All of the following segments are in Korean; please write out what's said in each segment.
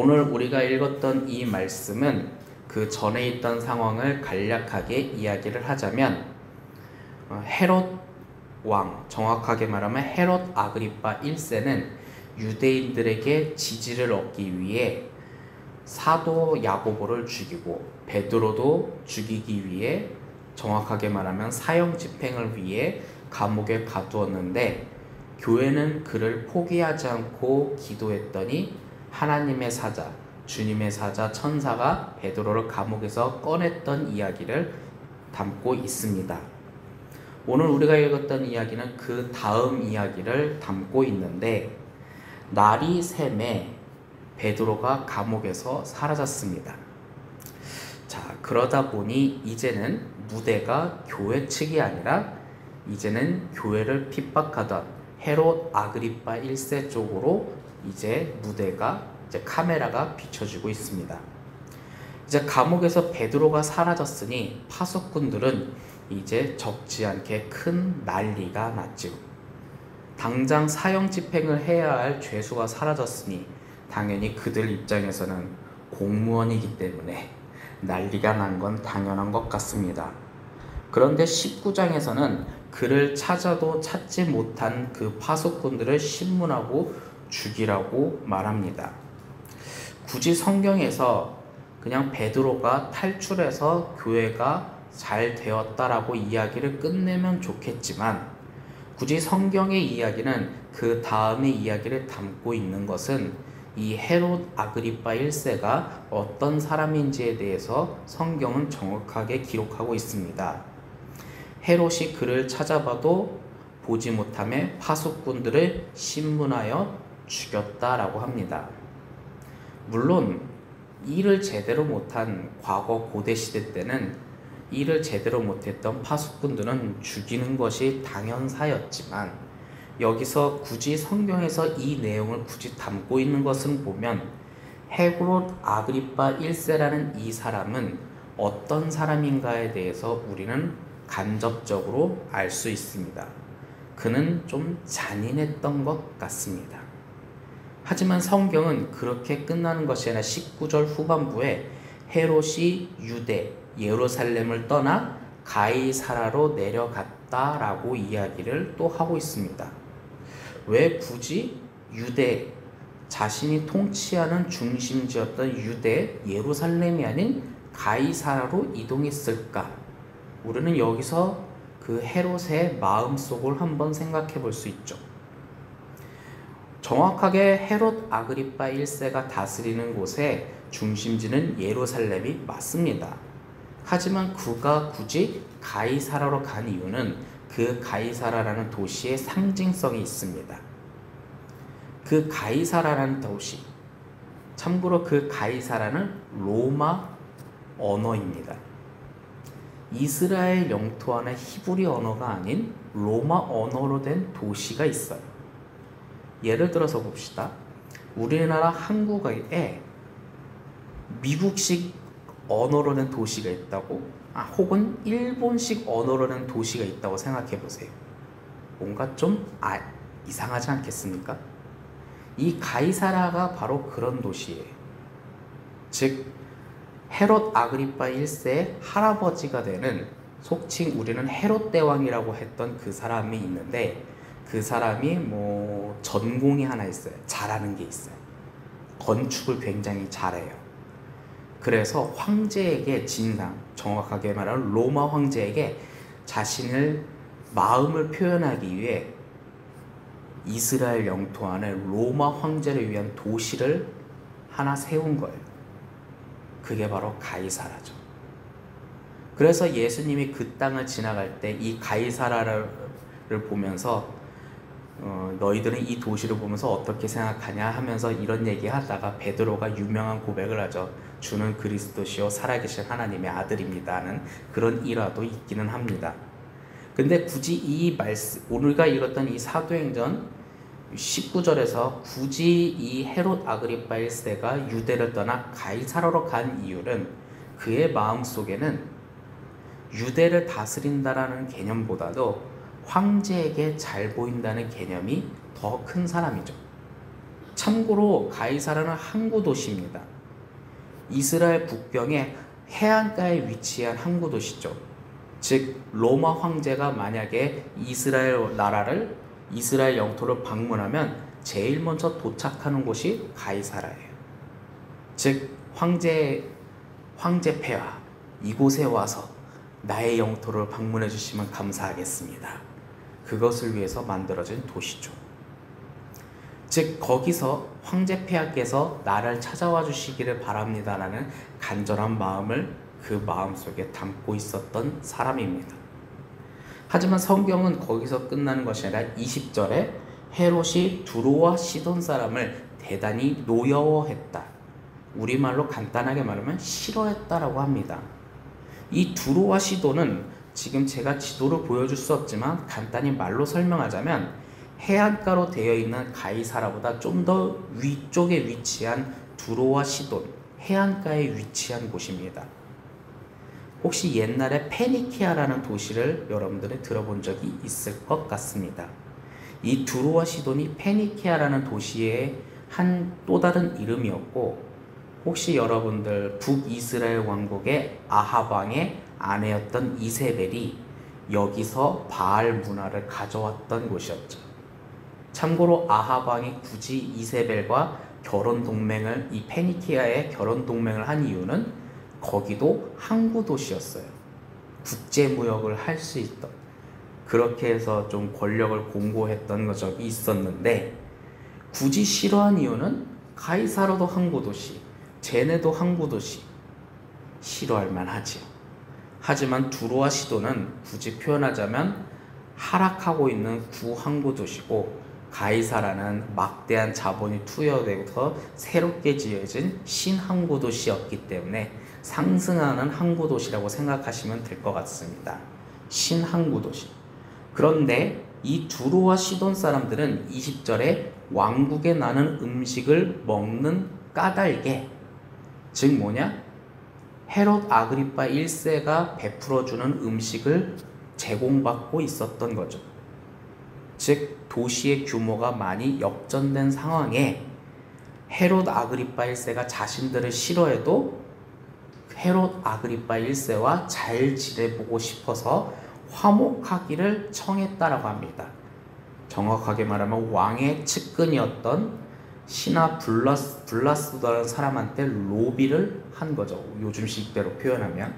오늘 우리가 읽었던 이 말씀은 그 전에 있던 상황을 간략하게 이야기를 하자면 헤롯 왕, 정확하게 말하면 헤롯 아그리파 1세는 유대인들에게 지지를 얻기 위해 사도 야고보를 죽이고 베드로도 죽이기 위해, 정확하게 말하면 사형 집행을 위해 감옥에 가두었는데, 교회는 그를 포기하지 않고 기도했더니 하나님의 사자, 주님의 사자 천사가 베드로를 감옥에서 꺼냈던 이야기를 담고 있습니다. 오늘 우리가 읽었던 이야기는 그 다음 이야기를 담고 있는데, 날이 샘에 베드로가 감옥에서 사라졌습니다. 자, 그러다 보니 이제는 무대가 교회 측이 아니라 이제는 교회를 핍박하던 헤롯 아그리파 1세 쪽으로 이제 무대가, 이제 카메라가 비춰지고 있습니다. 이제 감옥에서 베드로가 사라졌으니 파수꾼들은 이제 적지 않게 큰 난리가 났죠. 당장 사형 집행을 해야 할 죄수가 사라졌으니 당연히 그들 입장에서는 공무원이기 때문에 난리가 난 건 당연한 것 같습니다. 그런데 19장에서는 그를 찾아도 찾지 못한 그 파수꾼들을 신문하고 죽이라고 말합니다. 굳이 성경에서 그냥 베드로가 탈출해서 교회가 잘 되었다라고 이야기를 끝내면 좋겠지만, 굳이 성경의 이야기는 그 다음의 이야기를 담고 있는 것은 이 헤롯 아그리파 1세가 어떤 사람인지에 대해서 성경은 정확하게 기록하고 있습니다. 헤롯이 그를 찾아봐도 보지 못함에 파수꾼들을 신문하여 죽였다라고 합니다. 물론 일을 제대로 못한 과거 고대시대 때는 일을 제대로 못했던 파수꾼들은 죽이는 것이 당연사였지만, 여기서 굳이 성경에서 이 내용을 굳이 담고 있는 것을 보면 헤롯 아그리파 1세라는 이 사람은 어떤 사람인가에 대해서 우리는 간접적으로 알 수 있습니다. 그는 좀 잔인했던 것 같습니다. 하지만 성경은 그렇게 끝나는 것이 아니라 19절 후반부에 헤롯이 유대 예루살렘을 떠나 가이사라로 내려갔다라고 이야기를 또 하고 있습니다. 왜 굳이 유대, 자신이 통치하는 중심지였던 유대 예루살렘이 아닌 가이사라로 이동했을까? 우리는 여기서 그 헤롯의 마음속을 한번 생각해 볼 수 있죠. 정확하게 헤롯 아그리파 1세가 다스리는 곳의 중심지는 예루살렘이 맞습니다. 하지만 그가 굳이 가이사라로 간 이유는 그 가이사라라는 도시의 상징성이 있습니다. 그 가이사라라는 도시, 참고로 그 가이사라는 로마 언어입니다. 이스라엘 영토 안에 히브리 언어가 아닌 로마 언어로 된 도시가 있어요. 예를 들어서 봅시다. 우리나라 한국에 미국식 언어로 된 도시가 있다고, 혹은 일본식 언어로 된 도시가 있다고 생각해 보세요. 뭔가 좀 이상하지 않겠습니까? 이 가이사라가 바로 그런 도시예요. 즉 헤롯 아그리파 1세의 할아버지가 되는, 속칭 우리는 헤롯 대왕이라고 했던 그 사람이 있는데, 그 사람이 전공이 하나 있어요. 잘하는 게 있어요. 건축을 굉장히 잘해요. 그래서 황제에게 정확하게 말하면 로마 황제에게 자신의 마음을 표현하기 위해 이스라엘 영토 안에 로마 황제를 위한 도시를 하나 세운 거예요. 그게 바로 가이사라죠. 그래서 예수님이 그 땅을 지나갈 때 이 가이사라를 보면서 너희들은 이 도시를 보면서 어떻게 생각하냐 하면서 이런 얘기하다가 베드로가 유명한 고백을 하죠. 주는 그리스도시요 살아계신 하나님의 아들입니다는 그런 일화도 있기는 합니다. 근데 굳이 이 말씀, 우리가 읽었던 이 사도행전 19절에서 굳이 이 헤롯 아그리파 1세가 유대를 떠나 가이사라로 간 이유는, 그의 마음속에는 유대를 다스린다라는 개념보다도 황제에게 잘 보인다는 개념이 더 큰 사람이죠. 참고로 가이사라는 항구 도시입니다. 이스라엘 국경의 해안가에 위치한 항구 도시죠. 즉 로마 황제가 만약에 이스라엘 나라를 이스라엘 영토를 방문하면 제일 먼저 도착하는 곳이 가이사라예요. 즉 황제 폐하 이곳에 와서 나의 영토를 방문해 주시면 감사하겠습니다. 그것을 위해서 만들어진 도시죠. 즉 거기서 황제 폐하께서 나를 찾아와 주시기를 바랍니다라는 간절한 마음을 그 마음속에 담고 있었던 사람입니다. 하지만 성경은 거기서 끝나는 것이 아니라 20절에 헤롯이 두로와 시돈 사람을 대단히 노여워했다. 우리말로 간단하게 말하면 싫어했다라고 합니다. 이 두로와 시돈은 지금 제가 지도를 보여줄 수 없지만 간단히 말로 설명하자면 해안가로 되어 있는 가이사라보다 좀 더 위쪽에 위치한 두로와 시돈, 해안가에 위치한 곳입니다. 혹시 옛날에 페니키아라는 도시를 여러분들이 들어본 적이 있을 것 같습니다. 이 두로와 시돈이 페니키아라는 도시의 한 또 다른 이름이었고, 혹시 여러분들 북이스라엘 왕국의 아합 왕의 아내였던 이세벨이 여기서 바알 문화를 가져왔던 곳이었죠. 참고로 아합 왕이 굳이 이세벨과 이 페니키아에 결혼 동맹을 한 이유는 거기도 항구 도시였어요. 국제 무역을 할 수 있던, 그렇게 해서 좀 권력을 공고했던 적이 있었는데, 굳이 싫어한 이유는 가이사라도 항구 도시, 제네도 항구 도시, 싫어할 만하지요. 하지만 두로와 시도는 굳이 표현하자면 하락하고 있는 구항구 도시고, 가이사라는 막대한 자본이 투여되어서 새롭게 지어진 신항구 도시였기 때문에 상승하는 항구 도시라고 생각하시면 될 것 같습니다. 신항구 도시. 그런데 이 두로와 시돈 사람들은 20절에 왕국에 나는 음식을 먹는 까닭에, 즉 뭐냐? 헤롯 아그리파 1세가 베풀어주는 음식을 제공받고 있었던 거죠. 즉 도시의 규모가 많이 역전된 상황에 헤롯 아그리파 1세가 자신들을 싫어해도 헤롯 아그리파 1세와 잘 지내보고 싶어서 화목하기를 청했다라고 합니다. 정확하게 말하면 왕의 측근이었던 신하 블라스도라는 사람한테 로비를 한 거죠. 요즘 식대로 표현하면.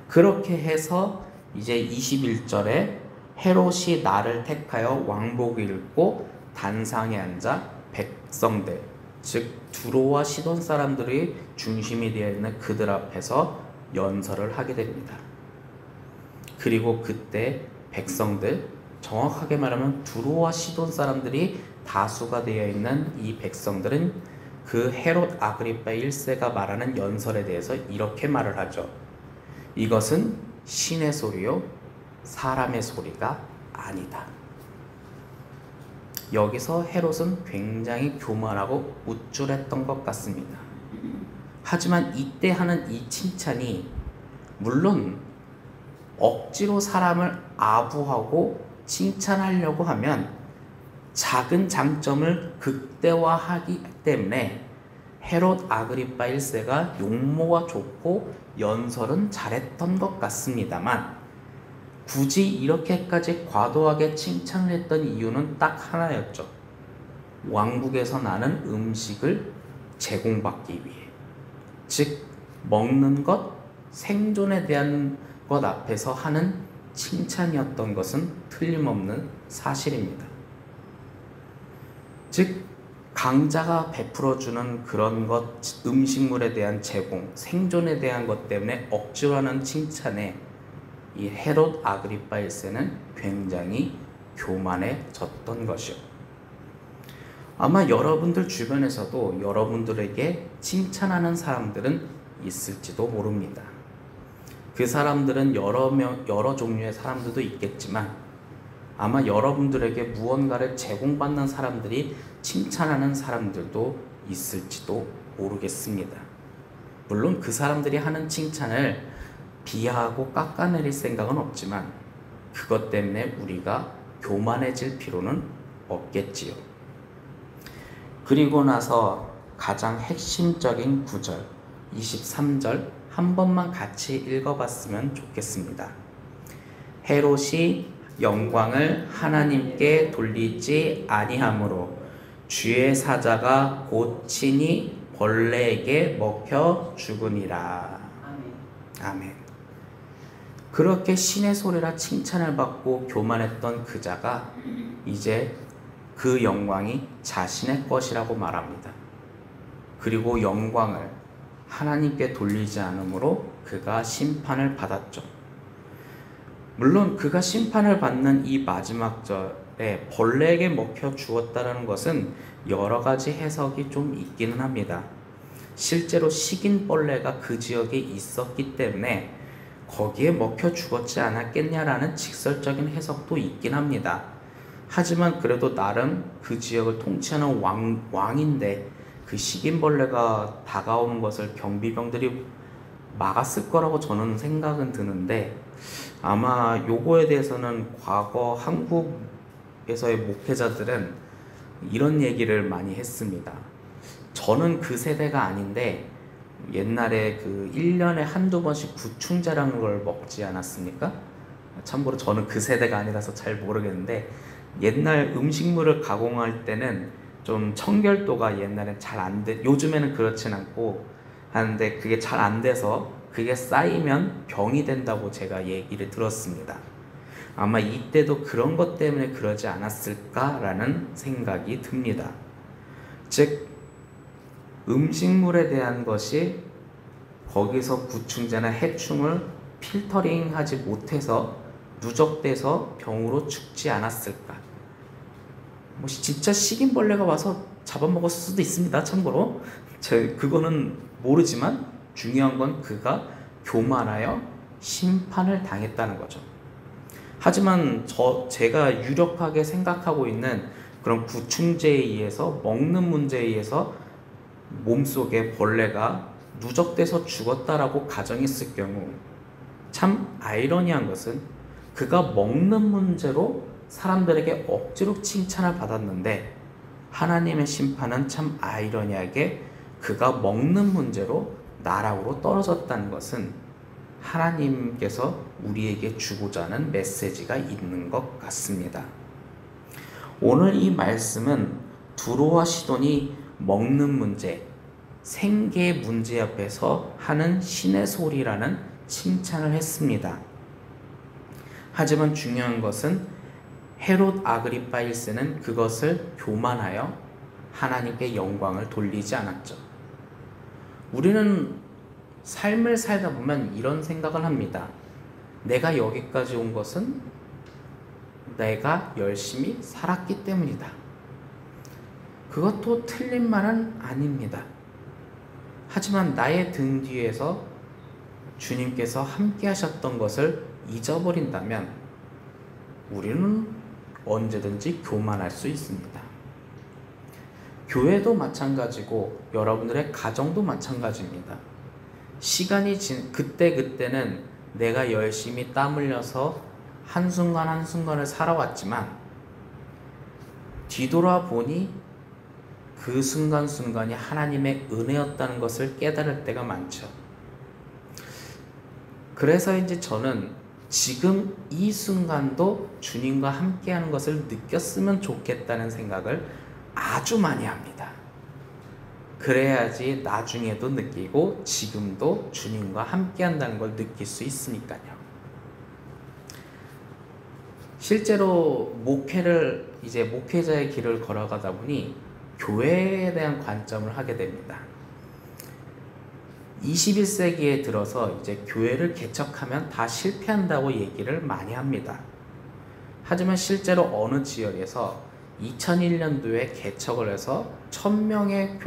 그렇게 해서 이제 21절에 헤롯이 나를 택하여 왕복을 입고 단상에 앉아 백성들, 즉 두로와 시돈 사람들이 중심이 되어 있는 그들 앞에서 연설을 하게 됩니다. 그리고 그때 백성들, 정확하게 말하면 두로와 시돈 사람들이 다수가 되어 있는 이 백성들은 그 헤롯 아그리파 1세가 말하는 연설에 대해서 이렇게 말을 하죠. 이것은 신의 소리요 사람의 소리가 아니다. 여기서 헤롯은 굉장히 교만하고 우쭐했던 것 같습니다. 하지만 이때 하는 이 칭찬이 물론 억지로 사람을 아부하고 칭찬하려고 하면 작은 장점을 극대화하기 때문에 헤롯 아그리파 1세가 용모가 좋고 연설은 잘했던 것 같습니다만, 굳이 이렇게까지 과도하게 칭찬을 했던 이유는 딱 하나였죠. 왕국에서 나는 음식을 제공받기 위해. 즉 먹는 것, 생존에 대한 것 앞에서 하는 칭찬이었던 것은 틀림없는 사실입니다. 즉 강자가 베풀어주는 그런 것, 음식물에 대한 제공, 생존에 대한 것 때문에 억지로 하는 칭찬에 이 헤롯 아그리파 1세는 굉장히 교만해졌던 것이요. 아마 여러분들 주변에서도 여러분들에게 칭찬하는 사람들은 있을지도 모릅니다. 그 사람들은 여러 종류의 사람들도 있겠지만 아마 여러분들에게 무언가를 제공받는 사람들이 칭찬하는 사람들도 있을지도 모르겠습니다. 물론 그 사람들이 하는 칭찬을 비하하고 깎아내릴 생각은 없지만 그것 때문에 우리가 교만해질 필요는 없겠지요. 그리고 나서 가장 핵심적인 구절 23절 한 번만 같이 읽어봤으면 좋겠습니다. 헤롯이 영광을 하나님께 돌리지 아니하므로 주의 사자가 곧 친히 벌레에게 먹혀 죽으니라. 아멘. 그렇게 신의 소리라 칭찬을 받고 교만했던 그 자가 이제 그 영광이 자신의 것이라고 말합니다. 그리고 영광을 하나님께 돌리지 않으므로 그가 심판을 받았죠. 물론 그가 심판을 받는 이 마지막 절에 벌레에게 먹혀 죽었다는 것은 여러 가지 해석이 좀 있기는 합니다. 실제로 식인 벌레가 그 지역에 있었기 때문에 거기에 먹혀 죽었지 않았겠냐라는 직설적인 해석도 있긴 합니다. 하지만 그래도 나름 그 지역을 통치하는 왕인데 그 식인벌레가 다가오는 것을 경비병들이 막았을 거라고 저는 생각은 드는데, 아마 요거에 대해서는 과거 한국에서의 목회자들은 이런 얘기를 많이 했습니다. 저는 그 세대가 아닌데 옛날에 그 1년에 한두 번씩 구충제라는 걸 먹지 않았습니까? 참고로 저는 그 세대가 아니라서 잘 모르겠는데, 옛날 음식물을 가공할 때는 좀 청결도가 옛날엔 잘 안 돼, 요즘에는 그렇진 않고 하는데 그게 잘 안 돼서 그게 쌓이면 병이 된다고 제가 얘기를 들었습니다. 아마 이때도 그런 것 때문에 그러지 않았을까라는 생각이 듭니다. 즉 음식물에 대한 것이 거기서 구충제나 해충을 필터링하지 못해서 누적돼서 병으로 죽지 않았을까. 뭐 진짜 식인벌레가 와서 잡아먹었을 수도 있습니다. 참고로 그거는 모르지만 중요한 건 그가 교만하여 심판을 당했다는 거죠. 하지만 제가 유력하게 생각하고 있는 그런 구충제에 의해서 먹는 문제에 의해서 몸속에 벌레가 누적돼서 죽었다라고 가정했을 경우, 참 아이러니한 것은 그가 먹는 문제로 사람들에게 억지로 칭찬을 받았는데 하나님의 심판은 참 아이러니하게 그가 먹는 문제로 나락으로 떨어졌다는 것은 하나님께서 우리에게 주고자 하는 메시지가 있는 것 같습니다. 오늘 이 말씀은 두로와 시돈이 먹는 문제, 생계 문제 앞에서 하는 신의 소리라는 칭찬을 했습니다. 하지만 중요한 것은 헤롯 아그리파 1세는 그것을 교만하여 하나님께 영광을 돌리지 않았죠. 우리는 삶을 살다 보면 이런 생각을 합니다. 내가 여기까지 온 것은 내가 열심히 살았기 때문이다. 그것도 틀린 말은 아닙니다. 하지만 나의 등 뒤에서 주님께서 함께 하셨던 것을 잊어버린다면 우리는 언제든지 교만할 수 있습니다. 교회도 마찬가지고 여러분들의 가정도 마찬가지입니다. 시간이 그때는 내가 열심히 땀 흘려서 한순간 한순간을 살아왔지만 뒤돌아보니 그 순간순간이 하나님의 은혜였다는 것을 깨달을 때가 많죠. 그래서인지 저는 지금 이 순간도 주님과 함께하는 것을 느꼈으면 좋겠다는 생각을 아주 많이 합니다. 그래야지 나중에도 느끼고 지금도 주님과 함께한다는 걸 느낄 수 있으니까요. 실제로 이제 목회자의 길을 걸어가다 보니 교회에 대한 관점을 하게 됩니다. 21세기에 들어서 이제 교회를 개척하면 다 실패한다고 얘기를 많이 합니다. 하지만 실제로 어느 지역에서 2001년도에 개척을 해서 1000명의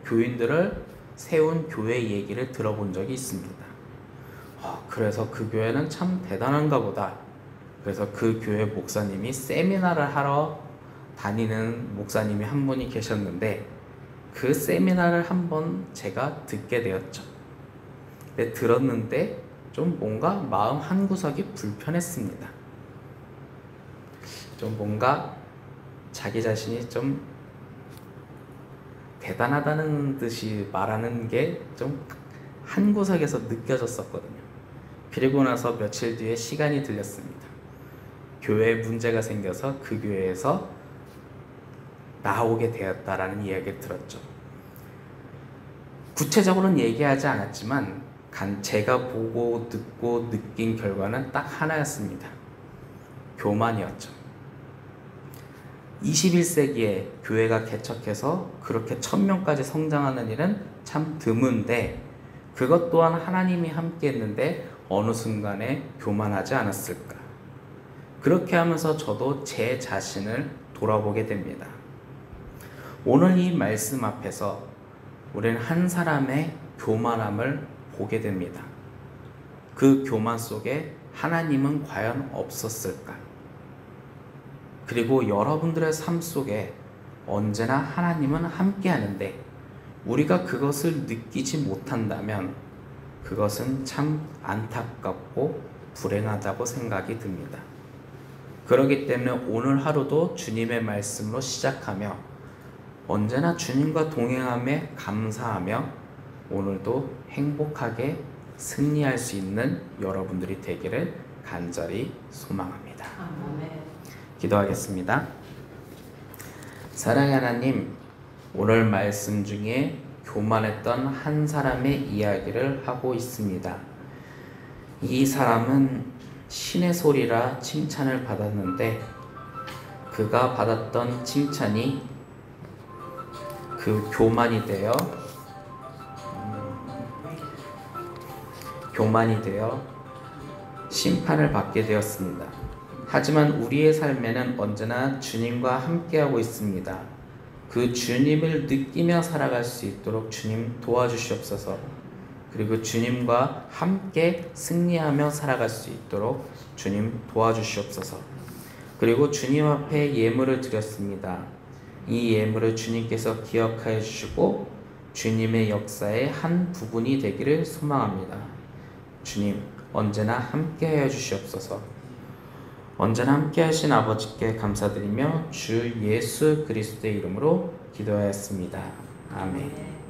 교인들을 세운 교회 얘기를 들어본 적이 있습니다. 그래서 그 교회는 참 대단한가 보다. 그래서 그 교회 목사님이 세미나를 하러 다니는 목사님이 한 분이 계셨는데 그 세미나를 한번 제가 듣게 되었죠. 근데 들었는데 좀 뭔가 마음 한구석이 불편했습니다. 좀 뭔가 자기 자신이 좀 대단하다는 듯이 말하는 게 좀 한 구석에서 느껴졌었거든요. 그리고 나서 며칠 뒤에 시간이 들렸습니다. 교회에 문제가 생겨서 그 교회에서 나오게 되었다라는 이야기를 들었죠. 구체적으로는 얘기하지 않았지만 제가 보고 듣고 느낀 결과는 딱 하나였습니다. 교만이었죠. 21세기에 교회가 개척해서 그렇게 1000명까지 성장하는 일은 참 드문데 그것 또한 하나님이 함께 했는데 어느 순간에 교만하지 않았을까. 그렇게 하면서 저도 제 자신을 돌아보게 됩니다. 오늘 이 말씀 앞에서 우리는 한 사람의 교만함을 보게 됩니다. 그 교만 속에 하나님은 과연 없었을까? 그리고 여러분들의 삶 속에 언제나 하나님은 함께 하는데 우리가 그것을 느끼지 못한다면 그것은 참 안타깝고 불행하다고 생각이 듭니다. 그렇기 때문에 오늘 하루도 주님의 말씀으로 시작하며 언제나 주님과 동행함에 감사하며 오늘도 행복하게 승리할 수 있는 여러분들이 되기를 간절히 소망합니다. 아멘. 기도하겠습니다. 사랑의 하나님, 오늘 말씀 중에 교만했던 한 사람의 이야기를 하고 있습니다. 이 사람은 신의 소리라 칭찬을 받았는데 그가 받았던 칭찬이 그 교만이 되어 심판을 받게 되었습니다. 하지만 우리의 삶에는 언제나 주님과 함께하고 있습니다. 그 주님을 느끼며 살아갈 수 있도록 주님 도와주시옵소서. 그리고 주님과 함께 승리하며 살아갈 수 있도록 주님 도와주시옵소서. 그리고 주님 앞에 예물을 드렸습니다. 이 예물을 주님께서 기억하여 주시고 주님의 역사의 한 부분이 되기를 소망합니다. 주님, 언제나 함께하여 주시옵소서. 언제나 함께하신 아버지께 감사드리며 주 예수 그리스도의 이름으로 기도하였습니다. 아멘.